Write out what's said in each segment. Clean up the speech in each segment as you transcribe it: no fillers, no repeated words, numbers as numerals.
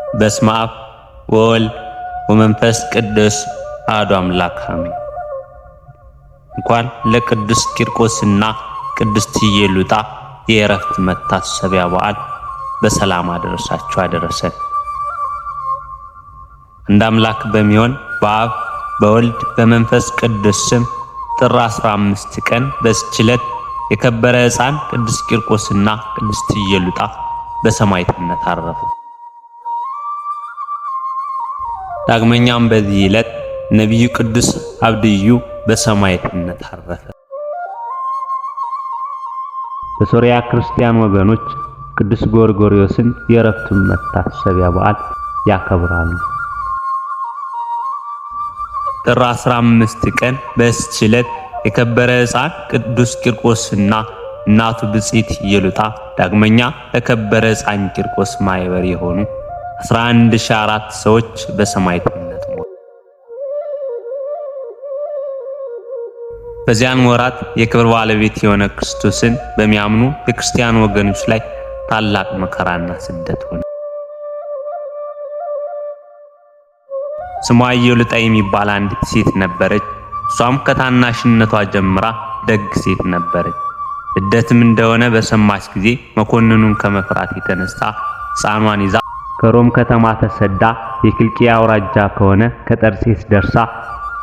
በስመ አብ ወወልድ ወመንፈስ ቅዱስ አሐዱ አምላክ አሜን። እንኳን ለቅዱስ ቂርቆስና ቅድስት ኢየሉጣ የዕረፍት መታሰቢያ በዓል በሰላም አደረሳችሁ አደረሰን። እንደ አምላክ በሚሆን በአብ በወልድ በመንፈስ ቅዱስ ስም ጥር 15 ቀን በዚች ዕለት የከበረ ሕፃን ቅዱስ ቂርቆስና ቅድስት ኢየሉጣ በሰማዕትነት አረፉ። ዳግመኛም በዚህ ዕለት ነቢዩ ቅዱስ አብድዩ በሰማዕትነት አረፈ። በሶርያ ክርስቲያን ወገኖች ቅዱስ ጎርጎርዮስን የዕረፍቱን መታሰቢያ በዓል ያከብራሉ። ጥር 15 ቀን በዚች ዕለት የከበረ ሕፃን ቅዱስ ቂርቆስና እናቱ ብጽዕት ኢየሉጣ ዳግመኛ ለከበረ ሕፃን ቂርቆስ ማኅበር የሆኑ 11004 ሰዎች በሰማዕትነት ሞቱ። በዚያን ወራት የክብር ባለቤት የሆነ ክርስቶስን በሚያምኑ የክርስቲያን ወገኖች ላይ ታላቅ መከራና ስደት ሆነ። ስሟ ኢየሉጣ የሚባል አንዲት ሴት ነበረች። እሷም ከታናሽነቷ ጀምራ ደግ ሴት ነበረች። ስደትም እንደሆነ በሰማች ጊዜ መኮንኑን ከመፍራት የተነሳ ሕፃኗን ይዛ ከሮም ከተማ ተሰዳ የኪልቅያ አውራጃ ከሆነ ከጠርሴስ ደርሳ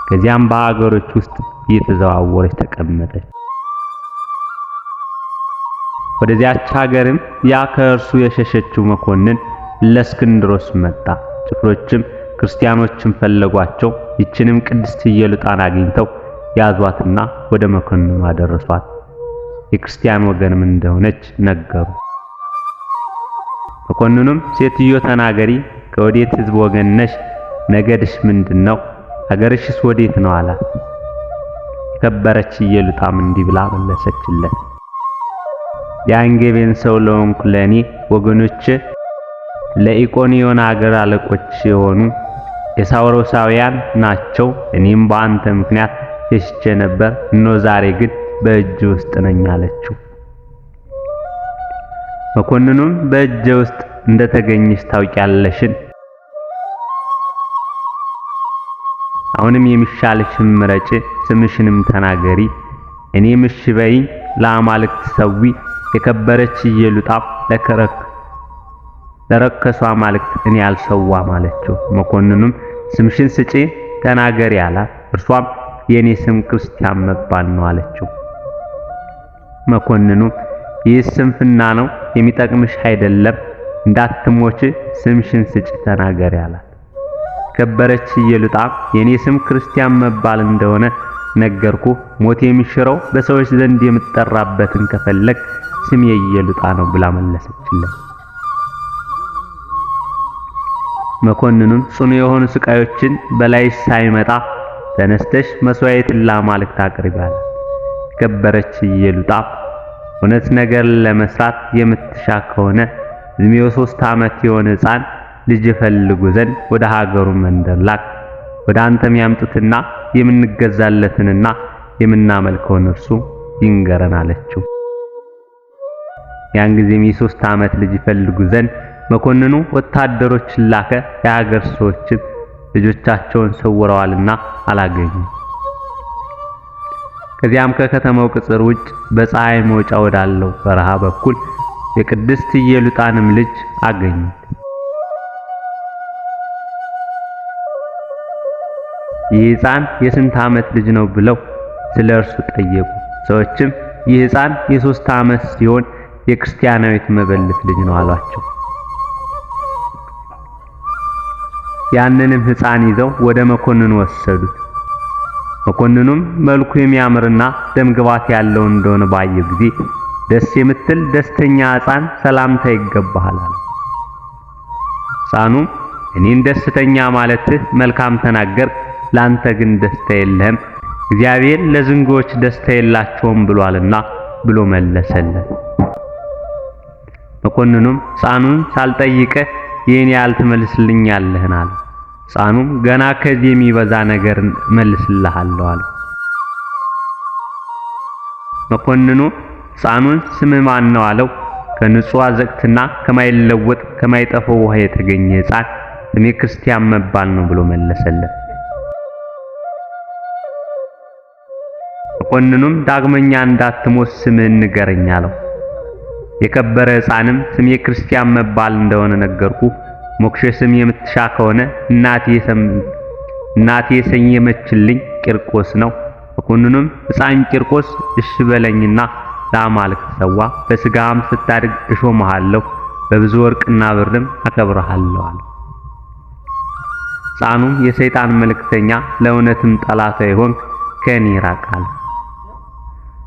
ከዚያም በአገሮች ውስጥ እየተዘዋወረች ተቀመጠች። ወደዚያች ሀገርም ያ ከእርሱ የሸሸችው መኮንን ለእስክንድሮስ መጣ። ጭፍሮችም ክርስቲያኖችን ፈለጓቸው። ይችንም ቅድስት ኢየሉጣን አግኝተው ያዟትና ወደ መኮንኑ አደረሷት። የክርስቲያን ወገንም እንደሆነች ነገሩ። መኮንኑም ሴትዮ ተናገሪ፣ ከወዴት ሕዝብ ወገን ነሽ? ነገድሽ ምንድነው? ሀገርሽስ ወዴት ነው አላት። የከበረች ኢየሉጣም እንዲህ ብላ መለሰችለት። የአንጌቤን ሰው ለሆንኩ ለእኔ ወገኖች ለኢቆንዮን ሀገር አለቆች የሆኑ የሳውሮሳውያን ናቸው። እኔም በአንተ ምክንያት ሸሽቼ ነበር፣ እነሆ ዛሬ ግን በእጅ ውስጥ ነኝ አለችው። መኮንኑም በእጅ ውስጥ እንደተገኘሽ ታውቂያለሽን? አሁንም የሚሻልሽን ምረጭ፣ ስምሽንም ተናገሪ፣ እኔም እሺ በይኝ፣ ለአማልክት ሰዊ። የከበረች ኢየሉጣ ለረከሱ አማልክት እኔ አልሰዋም አለችው። መኮንኑም ስምሽን ስጪ ተናገሪ አላት። እርሷም የኔ ስም ክርስቲያን መባል ነው አለችው። መኮንኑም ይህ ስንፍና ነው፣ የሚጠቅምሽ አይደለም፣ እንዳትሞች ስምሽን ስጪ ተናገሪ አላት። ከበረች ኢየሉጣ የኔ ስም ክርስቲያን መባል እንደሆነ ነገርኩ፣ ሞት የሚሽረው በሰዎች ዘንድ የምትጠራበትን ከፈለግ ስም ኢየሉጣ ነው ብላ መለሰችለት። መኮንኑም ጽኑ የሆኑ ስቃዮችን በላይሽ ሳይመጣ ተነስተሽ መስዋዕትን ለአማልክት አቅርቢ አላት። የከበረች ኢየሉጣ እውነት ነገር ለመስራት የምትሻ ከሆነ ዕድሜው 3 ዓመት የሆነ ሕፃን ልጅ ይፈልጉ ዘንድ ወደ ሀገሩ መንደር ላክ። ወደ አንተም ያምጡትና የምንገዛለትንና የምናመልከውን እርሱ ይንገረን አለችው። ያን ጊዜም የ3 ዓመት ልጅ ይፈልጉ ዘንድ መኮንኑ ወታደሮችን ላከ። የሀገር ሰዎችም ልጆቻቸውን ሰውረዋልና አላገኙም። ከዚያም ከከተማው ቅጽር ውጭ በፀሐይ መውጫ ወዳለው በረሃ በኩል የቅድስት ኢየሉጣንም ልጅ አገኙት። ይህ ሕፃን የስንት ዓመት ልጅ ነው ብለው ስለ እርሱ ጠየቁ። ሰዎችም ይህ ሕፃን የ3 ዓመት ሲሆን የክርስቲያናዊት መበለት ልጅ ነው አሏቸው። ያንንም ሕፃን ይዘው ወደ መኮንኑ ወሰዱት። መኮንኑም መልኩ የሚያምርና ደምግባት ያለው እንደሆነ ባየ ጊዜ ደስ የምትል ደስተኛ ሕፃን ሰላምታ ይገባሃል አለ። ሕፃኑም እኔን ደስተኛ ማለትህ መልካም ተናገር፣ ላንተ ግን ደስታ የለህም፣ እግዚአብሔር ለዝንጎች ደስታ የላቸውም ብሏልና ብሎ መለሰለት። መኮንኑም ሕፃኑን ሳልጠይቅህ ይህን ያህል ትመልስልኛለህን አለ። ሕፃኑም ገና ከዚህ የሚበዛ ነገር መልስልሃለሁ አለ። መኮንኑ ሕፃኑን ስምህ ማን ነው አለው። ከንጹህ አዘቅትና ከማይለወጥ ከማይጠፋው ውሃ የተገኘ ሕፃን ስሜ ክርስቲያን መባል ነው ብሎ መለሰለት። መኮንኑም ዳግመኛ እንዳትሞት ስምህን ንገረኝ አለው። የከበረ ሕፃንም ስሜ ክርስቲያን መባል እንደሆነ ነገርኩ። ሞክሼ ስም የምትሻ ከሆነ እናቴ የሰየመችልኝ ቂርቆስ ነው። መኮንኑም ሕፃን ቂርቆስ እሺ በለኝና ለአማልክት ሰዋ፣ በስጋም ስታድግ እሾምሃለሁ፣ በብዙ ወርቅና ብርም አከብርሃለሁ አለው። ሕፃኑም የሰይጣን መልእክተኛ ለእውነትም ጠላቷ ይሆን ከኔ ራቅ አለ።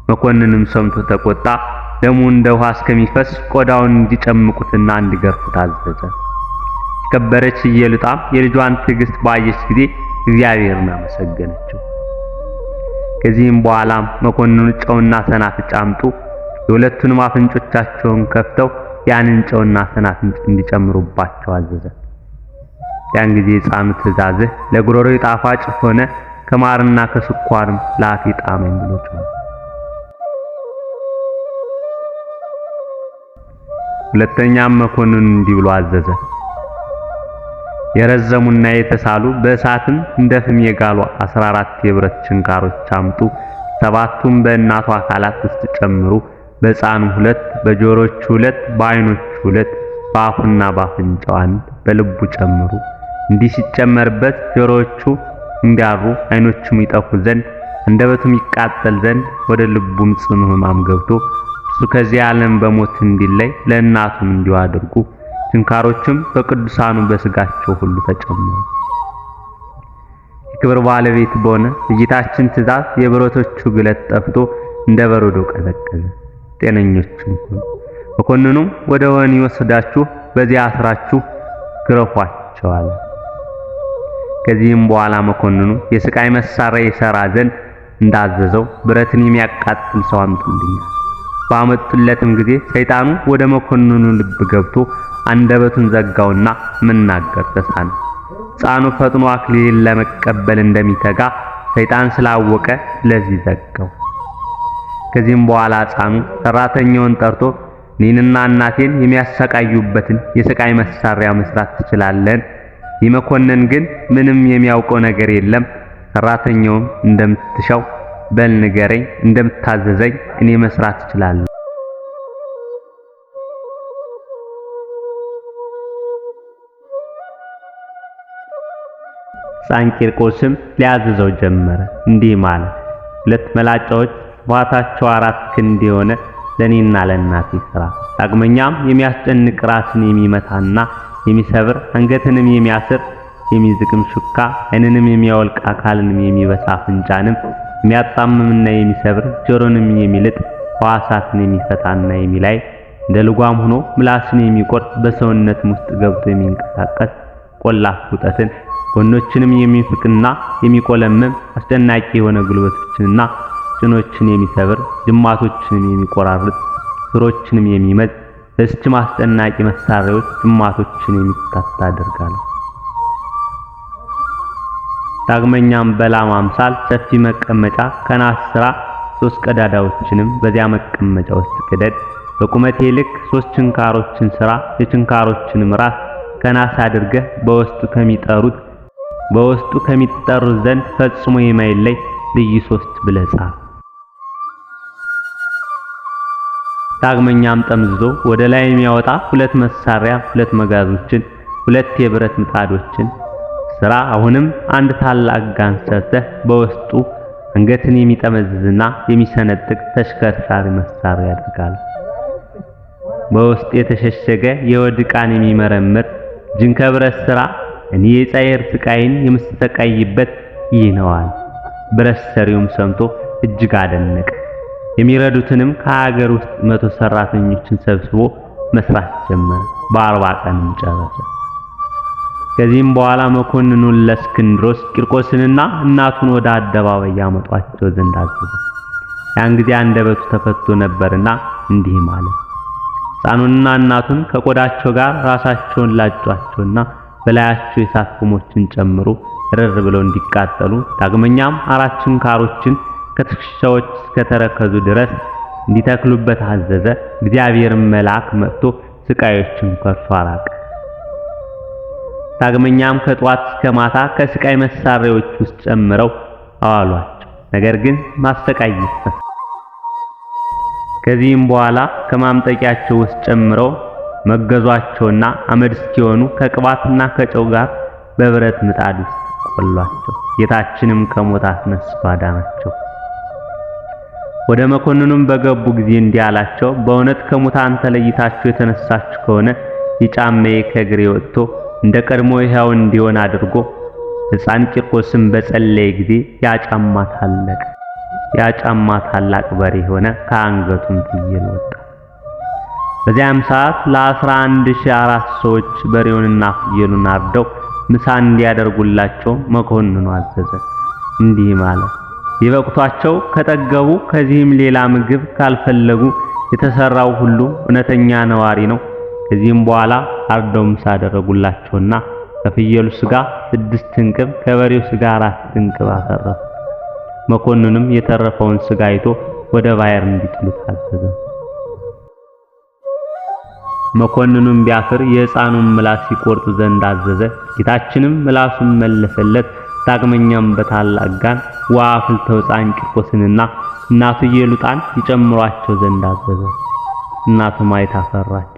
መኮንኑም ሰምቶ ተቆጣ። ደሙ እንደ ውሃ እስከሚፈስ ቆዳውን እንዲጨምቁትና እንዲገርፉት አዘዘ። የከበረች ኢየሉጣም የልጇን ትዕግስት ባየች ጊዜ እግዚአብሔርን አመሰገነችው። ከዚህም በኋላ መኮንኑ ጨውና ሰናፍጭ አምጡ፣ የሁለቱንም አፍንጮቻቸውን ከፍተው ያንን ጨውና ሰናፍጭ እንዲጨምሩባቸው አዘዘ። ያን ጊዜ ሕፃኑ ትእዛዝህ ለጉሮሮ ጣፋጭ ሆነ፣ ከማርና ከስኳርም ለአፌ ጣመኝ ብሎ ጮኸ። ሁለተኛም መኮንኑ እንዲህ ብሎ አዘዘ። የረዘሙና የተሳሉ በእሳትም እንደ ፍም የጋሉ 14 የብረት ችንካሮች አምጡ፣ 7ቱም በእናቱ አካላት ውስጥ ጨምሩ፣ በሕፃኑ 2፣ በጆሮቹ 2፣ በዓይኖቹ 2፣ በአፉና በአፍንጫው 1፣ በልቡ ጨምሩ። እንዲህ ሲጨመርበት ጆሮዎቹ እንዲያሩ፣ ዓይኖቹም ይጠፉ ዘንድ፣ አንደበቱም ይቃጠል ዘንድ፣ ወደ ልቡም ጽኑ ሕማም ገብቶ እሱ ከዚህ ዓለም በሞት እንዲለይ ለእናቱም እንዲሁ አድርጉ። ችንካሮችም በቅዱሳኑ በስጋቸው ሁሉ ተጨመሩ። የክብር ባለቤት በሆነ በጌታችን ትእዛዝ የብረቶቹ ግለት ጠፍቶ እንደ በረዶ ቀዘቀዘ። ጤነኞችም ሆኑ። መኮንኑም ወደ ወህኒ ወስዳችሁ በዚያ አስራችሁ ግረፏቸው አለ። ከዚህም በኋላ መኮንኑ የስቃይ መሳሪያ ይሰራ ዘንድ እንዳዘዘው ብረትን የሚያቃጥል ሰው አምጡልኝ። ባመጡለትም ጊዜ ሰይጣኑ ወደ መኮንኑ ልብ ገብቶ አንደበቱን ዘጋውና መናገር ተሳነው። ሕፃኑ ፈጥኖ አክሊልን ለመቀበል እንደሚተጋ ሰይጣን ስላወቀ ስለዚህ ዘጋው። ከዚህም በኋላ ሕፃኑ ሰራተኛውን ጠርቶ እኔንና እናቴን የሚያሰቃዩበትን የስቃይ መሳሪያ መስራት ትችላለን። ይመኮንን ግን ምንም የሚያውቀው ነገር የለም። ሰራተኛውም እንደምትሻው በል ንገረኝ፣ እንደምታዘዘኝ እኔ መስራት እችላለሁ። ሕፃን ቂርቆስም ሊያዘዘው ጀመረ። እንዲህ ማለት 2 መላጫዎች ስፋታቸው 4 ክንድ የሆነ ለኔና ለእናቴ ስራ። ዳግመኛም የሚያስጨንቅ ራስን የሚመታና የሚሰብር አንገትንም የሚያስር የሚዝቅም ሹካ ዓይንንም የሚያወልቅ አካልንም የሚበሳ አፍንጫንም የሚያጣምምና የሚሰብር ጆሮንም የሚልጥ ሕዋሳትን የሚፈታና የሚላይ እንደ ልጓም ሆኖ ምላስን የሚቆርጥ በሰውነትም ውስጥ ገብቶ የሚንቀሳቀስ ቆላፍ ውጠትን ጎኖችንም የሚፍቅና የሚቆለምም አስጨናቂ የሆነ ጉልበቶችንና ጭኖችን የሚሰብር ጅማቶችንም የሚቆራርጥ ስሮችንም የሚመዝ በስችም አስጨናቂ መሳሪያዎች ጅማቶችን የሚታታ አደርጋለሁ። ዳግመኛም በላም አምሳል ሰፊ መቀመጫ ከናስ ስራ 3 ቀዳዳዎችንም በዚያ መቀመጫ ውስጥ ቅደድ። በቁመቴ ልክ 3 ችንካሮችን ስራ። የችንካሮችንም ራስ ከናስ አድርገህ በውስጡ ከሚጠሩት ዘንድ ፈጽሞ የማይለይ ልዩ 3 ብለህ ጻፍ። ዳግመኛም ጠምዝዞ ወደ ላይ የሚያወጣ 2 መሳሪያ 2 መጋዞችን 2 የብረት ምጣዶችን ስራ። አሁንም አንድ ታላቅ ጋን ሰርተህ በውስጡ አንገትን የሚጠመዝዝና የሚሰነጥቅ ተሽከርካሪ መሳሪያ ያደርጋል። በውስጥ የተሸሸገ የወድ ዕቃን የሚመረምር ጅንከ ብረት ስራ። እኔ የጻየር ስቃይን የምስተቃይበት ይህ ነው አለ። ብረት ሰሪውም ሰምቶ እጅግ አደነቀ። የሚረዱትንም ከሀገር ውስጥ 100 ሰራተኞችን ሰብስቦ መስራት ጀመረ። በ40 ቀንም ጨረሰ። ከዚህም በኋላ መኮንኑን ለእስክንድሮስ ቂርቆስንና እናቱን ወደ አደባባይ ያመጧቸው ዘንድ አዘዘ። ያን ጊዜ አንደበቱ ተፈቶ ነበርና እንዲህ ማለት ሕፃኑንና እናቱን ከቆዳቸው ጋር ራሳቸውን ላጯቸውና በላያቸው የእሳት ፍሞችን ጨምሮ ርር ብለው እንዲቃጠሉ። ዳግመኛም 4 ችንካሮችን ከትከሻዎች እስከ ተረከዙ ድረስ እንዲተክሉበት አዘዘ። እግዚአብሔርም መልአክ መጥቶ ስቃዮችን ከእርሱ አራቀ። ዳግመኛም ከጧት እስከ ማታ ከስቃይ መሳሪያዎች ውስጥ ጨምረው አዋሏቸው። ነገር ግን ማሰቃየት ከዚህም በኋላ ከማምጠቂያቸው ውስጥ ጨምረው መገዟቸውና አመድ እስኪሆኑ ከቅባትና ከጨው ጋር በብረት ምጣድ ውስጥ ቆሏቸው። ጌታችንም ከሞት አስነስቶ አዳናቸው። ወደ መኮንኑም በገቡ ጊዜ እንዲህ አላቸው፣ በእውነት ከሙታን ተለይታችሁ የተነሳችሁ ከሆነ የጫማዬ ከእግሬ ወጥቶ እንደ ቀድሞ ሕያው እንዲሆን አድርጎ ሕፃን ቂርቆስም በጸለየ ጊዜ ያ ጫማ ታላቅ በሬ ሆነ፣ ከአንገቱም ፍየል ወጣ። በዚያም ሰዓት ለ11,004 ሰዎች በሬውንና ፍየሉን አርደው ምሳ እንዲያደርጉላቸው መኮንኑ አዘዘ። እንዲህ ማለት ቢበቅቷቸው ከጠገቡ ከዚህም ሌላ ምግብ ካልፈለጉ የተሰራው ሁሉ እውነተኛ ነዋሪ ነው። ከዚህም በኋላ አርደው ምሳ አደረጉላቸውና ከፍየሉ ስጋ 6 እንቅብ ከበሬው ስጋ 4 እንቅብ አተረፉ። መኮንኑም የተረፈውን ስጋ አይቶ ወደ ባሕር እንዲጥሉት አዘዘ። መኮንኑም ቢያፍር የሕፃኑን ምላስ ይቆርጡ ዘንድ አዘዘ። ጌታችንም ምላሱን መለሰለት። ዳግመኛም በታላቅ ጋን ውሃ አፍልተው ሕፃን ቂርቆስንና እናቱ ኢየሉጣን ይጨምሯቸው ዘንድ አዘዘ። እናቱም አይታ ፈራች።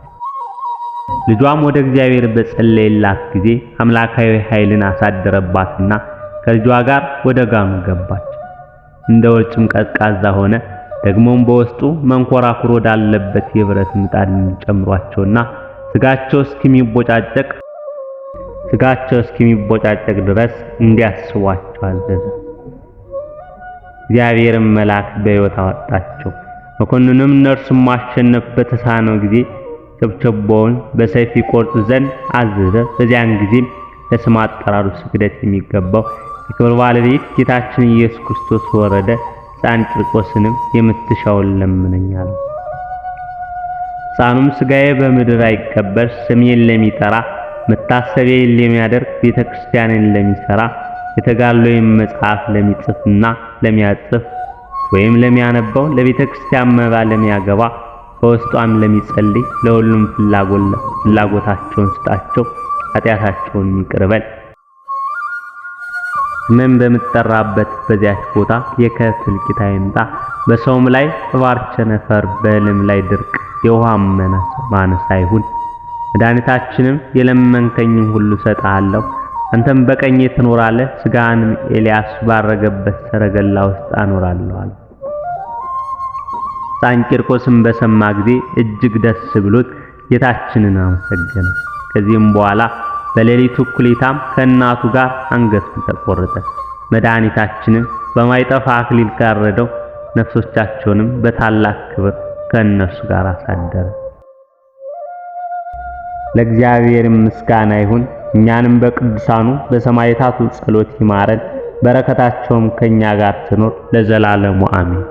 ልጇም ወደ እግዚአብሔር በጸለየላት ጊዜ አምላካዊ ኃይልን አሳደረባትና ከልጇ ጋር ወደ ጋኑ ገባች። እንደ ወጭም ቀዝቃዛ ሆነ። ደግሞም በውስጡ መንኮራኩር ወዳለበት የብረት ምጣድ ጨምሯቸውና ስጋቸው እስኪሚቦጫጨቅ ድረስ እንዲያስቧቸው አዘዘ። እግዚአብሔርም መልአክ በሕይወት አወጣቸው። መኮንኑም እነርሱም ማሸነፍ በተሳነው ጊዜ ቸብቸቦውን በሰይፍ ይቆርጡ ዘንድ አዘዘ። በዚያን ጊዜም ለስም አጠራሩ ስግደት የሚገባው የክብር ባለቤት ጌታችን ኢየሱስ ክርስቶስ ወረደ። ሕፃን ቂርቆስንም የምትሻውን ለምነኝ አለው። ሕፃኑም ሥጋዬ በምድር አይቀበር፣ ስሜን ለሚጠራ መታሰቢያዬን ለሚያደርግ ቤተክርስቲያንን ለሚሰራ የተጋድሎዬን መጽሐፍ ለሚጽፍና ለሚያጽፍ ወይም ለሚያነበው ለቤተክርስቲያን መባ ለሚያገባ በውስጧም ለሚጸልይ ለሁሉም ፍላጎታቸውን ስጣቸው፣ ኃጢአታቸውን ይቅር በል። ስምም በምትጠራበት በዚያች ቦታ የከብት እልቂት አይምጣ። በሰውም ላይ እባብ ቸነፈር፣ በእህልም ላይ ድርቅ፣ የውሃም ማነስ አይሁን። መድኃኒታችንም የለመንከኝን ሁሉ እሰጥሃለሁ፣ አንተም በቀኜ ትኖራለህ፣ ሥጋህንም ኤልያስ ባረገበት ሰረገላ ውስጥ አኖራለሁ አለ። ሕፃን ቂርቆስም በሰማ ጊዜ እጅግ ደስ ብሎት ጌታችንን አመሰገነ። ከዚህም በኋላ በሌሊቱ እኩሌታም ከእናቱ ጋር አንገቱን ተቆረጠ። መድኃኒታችንም በማይጠፋ አክሊል ጋረደው፣ ነፍሶቻቸውንም በታላቅ ክብር ከእነርሱ ጋር አሳደረ። ለእግዚአብሔር ምስጋና ይሁን። እኛንም በቅዱሳኑ በሰማዕታቱ ጸሎት ይማረን፣ በረከታቸውም ከኛ ጋር ትኖር ለዘላለሙ አሜን።